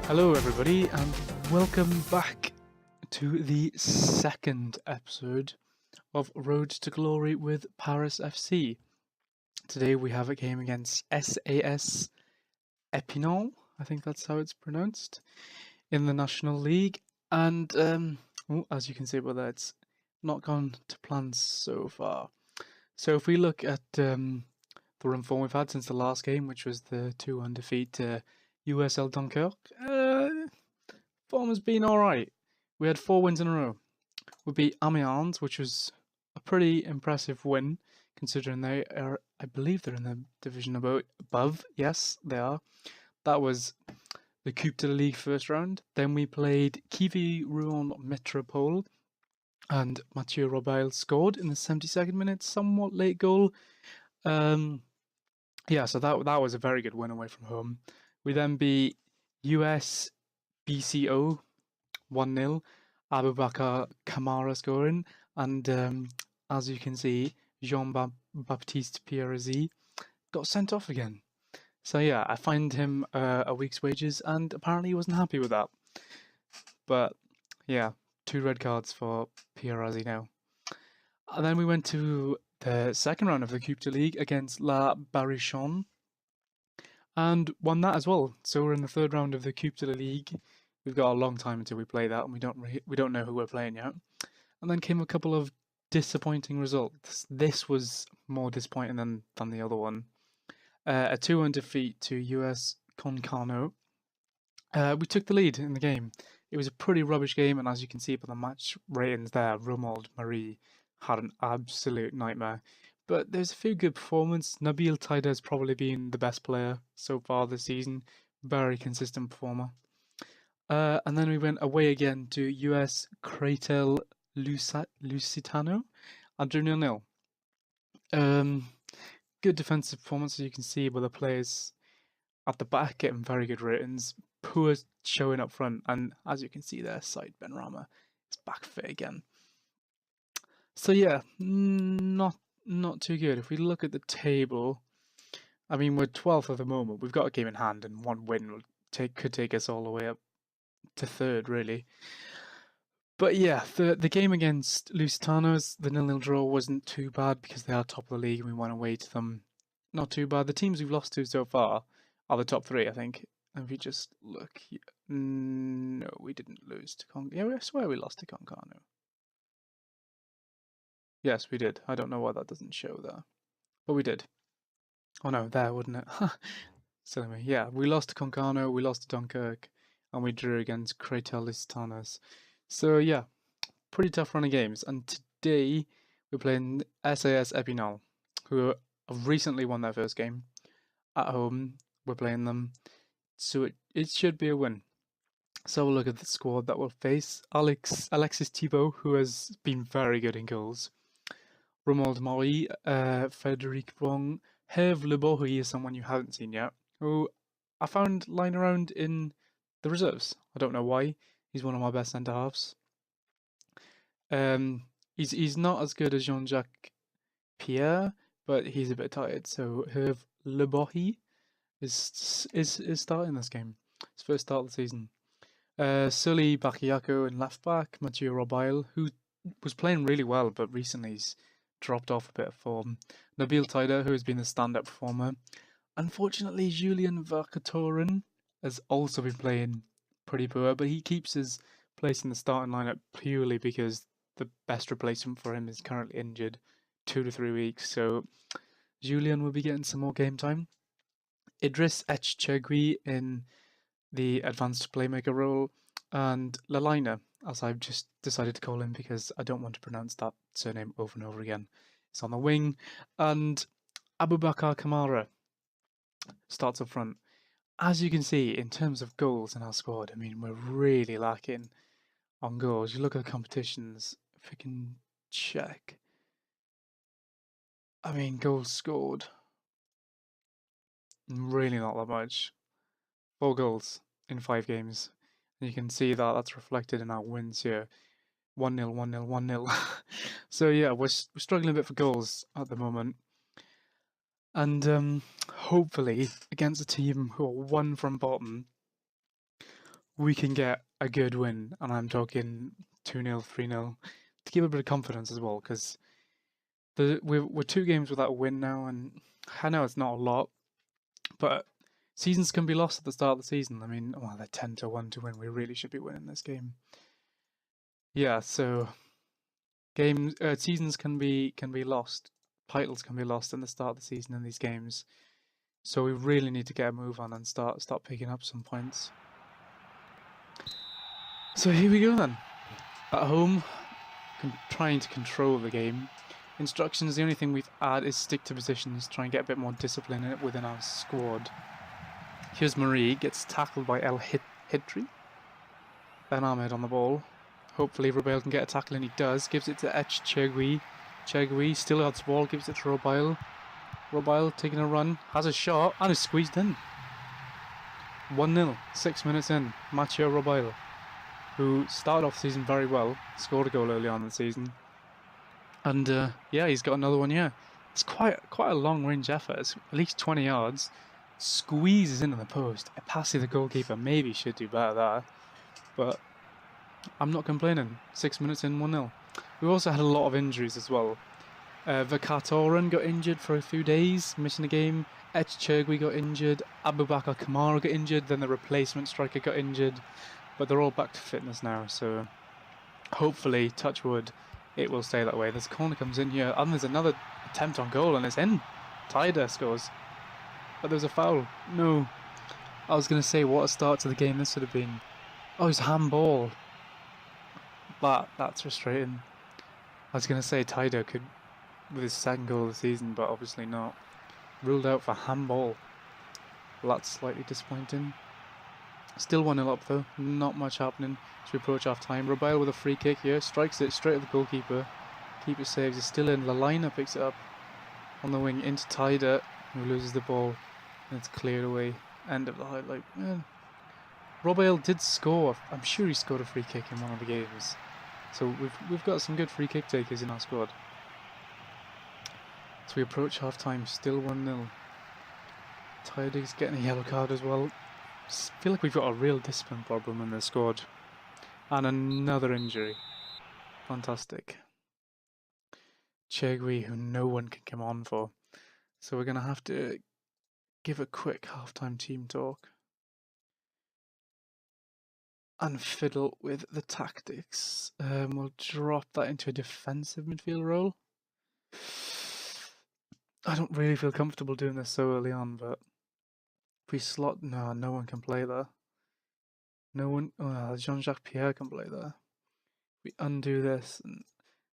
Hello, everybody, and welcome back to the second episode of Road to Glory with Paris FC. Today we have a game against SAS Epinal, I think that's how it's pronounced, in the National League. And as you can see by that, it's not gone to plan so far. So if we look at the run form we've had since the last game, which was the 2-1 defeat to USL Dunkirk, form has been alright. We had 4 wins in a row. We beat Amiens, which was a pretty impressive win, considering they are, I believe they're in the division above. Yes, they are. That was the Coupe de la Ligue first round. Then we played Kivi Rouen Metropole, and Mathieu Robile scored in the 72nd minute, somewhat late goal. Yeah, so that was a very good win away from home. We then beat US BCO 1-0, Abubakar Kamara scoring, and as you can see, Jean-Baptiste Pierre got sent off again. So yeah, I fined him a week's wages, and apparently he wasn't happy with that. But yeah, 2 red cards for Pierre now. And then we went to the second round of the Coupe de Ligue against La Barichon, and won that as well. So we're in the third round of the Coupe de la Ligue. We've got a long time until we play that, and we don't know who we're playing yet. And then came a couple of disappointing results. This was more disappointing than the other one. A 2-1 defeat to US Concarneau. We took the lead in the game. It was a pretty rubbish game, and as you can see by the match ratings there, Romuald Marie had an absolute nightmare. But there's a few good performances. Nabil Taida has probably been the best player so far this season. Very consistent performer. And then we went away again to US Cratel Lusitano and 0-0. Good defensive performance, as you can see, by the players at the back getting very good ratings. Poor showing up front, and as you can see there, Said Benrahma is back fit again. So yeah, not too good. If we look at the table, I mean, we're 12th at the moment. We've got a game in hand, and one win could take us all the way up to third, really. But yeah, the game against Lusitanos, the 0-0 draw wasn't too bad because they are top of the league and we went away to them. Not too bad. The teams we've lost to so far are the top 3, I think. And if you just look here, no, we didn't lose to Yeah, I swear we lost to Concarneau. Yes, we did. I don't know why that doesn't show there. But we did. Oh no, there, wouldn't it? Silly me. Yeah, we lost to Concarneau, we lost to Dunkirk, and we drew against Cratel Lusitanos. So yeah, pretty tough run of games. And today we're playing SAS Epinal, who have recently won their first game at home. We're playing them, so it should be a win. So we'll look at the squad that will face Alexis Thibault, who has been very good in goals. Romuald Marie, Frederic Wong, Herve Lebohi is someone you haven't seen yet, who I found lying around in the reserves. I don't know why. He's one of my best centre halves. He's not as good as Jean-Jacques Pierre, but he's a bit tired. So Herve Lebohi is starting this game. His first start of the season. Sully Bakayako in left back, Mathieu Robile, who was playing really well, but recently he's dropped off a bit of form. Nabil Taida, who has been the stand-up performer. Unfortunately, Julien Verkatoren has also been playing pretty poor, but he keeps his place in the starting lineup purely because the best replacement for him is currently injured, 2 to 3 weeks. So Julien will be getting some more game time. Idris Echchegui in the advanced playmaker role, and Lalina, as I've just decided to call him because I don't want to pronounce that surname over and over again. It's on the wing, and Abubakar Kamara starts up front. As you can see, in terms of goals in our squad, I mean, we're really lacking on goals. You look at the competitions, if we can check. I mean, goals scored. Really not that much. 4 goals in 5 games. And you can see that that's reflected in our wins here. 1-0, 1-0, 1-0. So yeah, we're struggling a bit for goals at the moment. And hopefully, against a team who are 1 from bottom, we can get a good win, and I'm talking 2-0, 3-0, to give a bit of confidence as well, because we're 2 games without a win now, and I know it's not a lot, but seasons can be lost at the start of the season. I mean, well, they're 10-1 to win. We really should be winning this game. Yeah, so seasons can be lost. Titles can be lost in the start of the season in these games. So we really need to get a move on and start picking up some points. So here we go then. At home, trying to control the game. Instructions, the only thing we've added is stick to positions, try and get a bit more discipline in it within our squad. Here's Marie, gets tackled by El Hidri. Ben Ahmed on the ball. Hopefully Robail can get a tackle, and he does. Gives it to Chegui. Chegui still has the ball, gives it to Robail. Robail taking a run, has a shot, and is squeezed in. 1-0, 6 minutes in. Mathieu Robail, who started off the season very well, scored a goal early on in the season. And yeah, he's got another one here. It's quite a long-range effort. It's at least 20 yards. Squeezes into the post. A pass to the goalkeeper. Maybe should do better there. But I'm not complaining. 6 minutes in, 1-0. We've also had a lot of injuries as well. Vakatoran got injured for a few days, missing a game. Echchegui got injured. Abubakar Kamara got injured. Then the replacement striker got injured. But they're all back to fitness now. So hopefully, touch wood, it will stay that way. This corner comes in here, and there's another attempt on goal, and it's in. Tyder scores. But there's a foul. No. I was going to say, what a start to the game this would have been. Oh, it's handball. That's frustrating. I was going to say Tyder could, with his second goal of the season, but obviously not. Ruled out for handball. Well, that's slightly disappointing. Still 1-0 up though, not much happening as we approach half time. Robail with a free kick here, strikes it straight at the goalkeeper. Keeper saves, it's still in. Lalina picks it up on the wing into Tyder, who loses the ball, and it's cleared away. End of the highlight. Man. Robail did score. I'm sure he scored a free kick in one of the games. So we've got some good free kick takers in our squad. So we approach half time, still 1-0. Tyder's getting a yellow card as well. I feel like we've got a real discipline problem in the squad. And another injury. Fantastic. Chegui, who no one can come on for. So we're going to have to give a quick halftime team talk. And fiddle with the tactics. We'll drop that into a defensive midfield role. I don't really feel comfortable doing this so early on, but if we slot, no one can play there. No one, Jean-Jacques Pierre can play there. We undo this and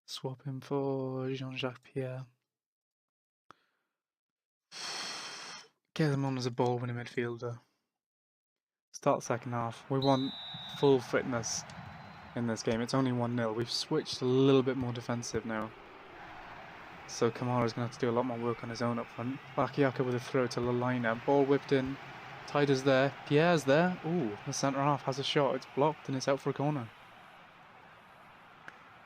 swap him for Jean-Jacques Pierre. Get him on as a ball-winning midfielder. Start second half. We want full fitness in this game. It's only 1-0. We've switched a little bit more defensive now. So Kamara's going to have to do a lot more work on his own up front. Bakayaka with a throw to Lalina. Ball whipped in. Tyder's there. Pierre's there. Ooh, the centre half has a shot. It's blocked and it's out for a corner.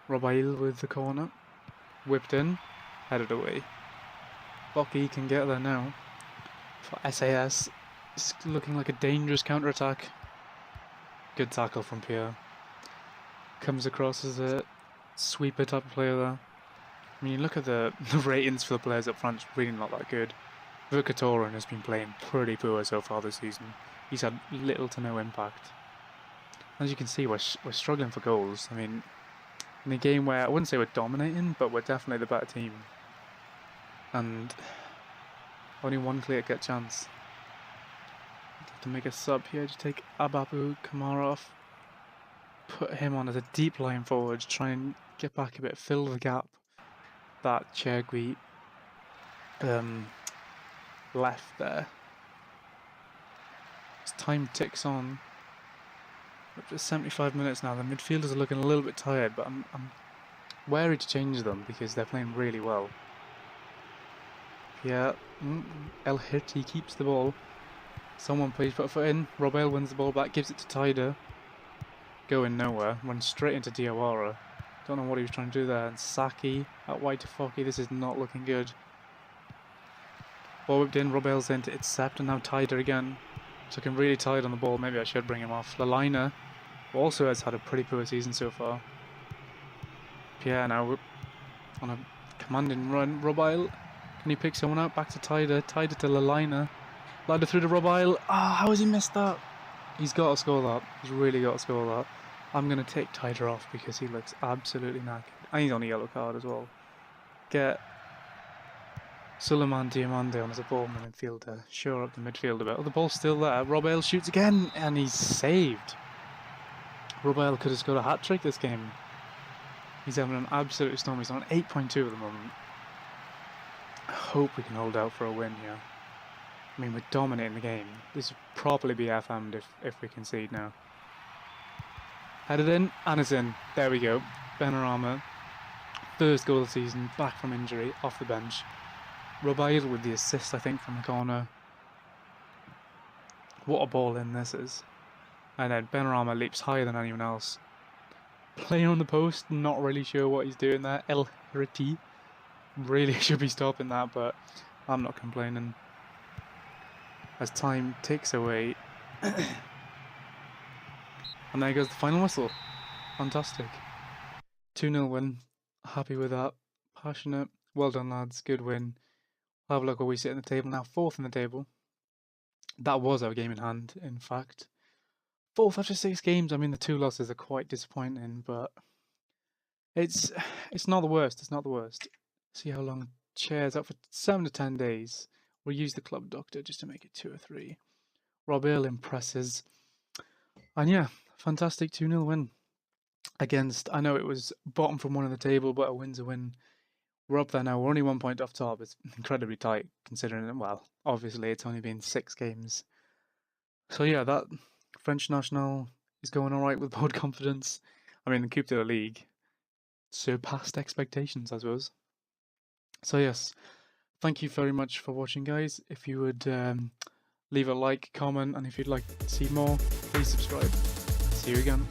Robail with the corner. Whipped in. Headed away. Bocky can get there now. For SAS. It's looking like a dangerous counter-attack. Good tackle from Pierre. Comes across as a sweeper type of player there. I mean, you look at the ratings for the players up front, it's really not that good. Vakatoran has been playing pretty poor so far this season. He's had little to no impact. As you can see, we're struggling for goals. I mean, in a game where I wouldn't say we're dominating, but we're definitely the better team. And only one clear-cut chance. Have to make a sub here to take Ababu Kamara off. Put him on as a deep line forward to try and get back a bit, fill the gap that Chegui left there. As time ticks on, up to 75 minutes now, the midfielders are looking a little bit tired, but I'm wary to change them because they're playing really well. Yeah, El Hirti keeps the ball. Someone please put a foot in. Robail wins the ball back, gives it to Tyder. Going nowhere, runs straight into Diawara. Don't know what he was trying to do there. And Saki out wide to Foki. This is not looking good. Ball whipped in. Robail's in to intercept, and now Tyder again. Looking really tight on the ball. Maybe I should bring him off. Lalina also has had a pretty poor season so far. Pierre now on a commanding run. Robile, can he pick someone up? Back to Tider. Tider to Lalina. Ladder through to Robile. Ah, how has he missed that? He's got to score that. He's really got to score that. I'm going to take Tider off because he looks absolutely knackered. And he's on a yellow card as well. Get Suleiman Diamande on as a ballman midfielder. Shore up the midfield a bit. Oh, the ball's still there. Robile shoots again and he's saved. Robile could have scored a hat-trick this game. He's having an absolute storm. He's on 8.2 at the moment. I hope we can hold out for a win here. I mean, we're dominating the game. This would probably be FM'd if we concede now. Headed in, and it's in. There we go. Benrahma, first goal of the season, back from injury, off the bench. Robile with the assist, I think, from the corner. What a ball in this is. And then Benrahma leaps higher than anyone else. Playing on the post, not really sure what he's doing there. El Hiriti really should be stopping that, but I'm not complaining. As time ticks away. And there goes the final whistle. Fantastic. 2-0 win. Happy with that. Passionate. Well done, lads. Good win. We'll have a look where we sit in the table now. 4th in the table. That was our game in hand, in fact. 4th after 6 games. I mean, the 2 losses are quite disappointing, but it's not the worst. It's not the worst. See how long Chair's out for 7 to 10 days. We'll use the club doctor just to make it 2 or 3. Robile impresses. And yeah, fantastic 2-0 win against, I know it was bottom from 1 on the table, but a win's a win. We're up there now. We're only 1 point off top. It's incredibly tight considering it. Well, obviously it's only been 6 games. So yeah, that French national is going all right with board confidence. I mean, the Coupe de la Ligue surpassed expectations, I suppose. So yes, thank you very much for watching, guys. If you would leave a like, comment, and if you'd like to see more, please subscribe. See you again.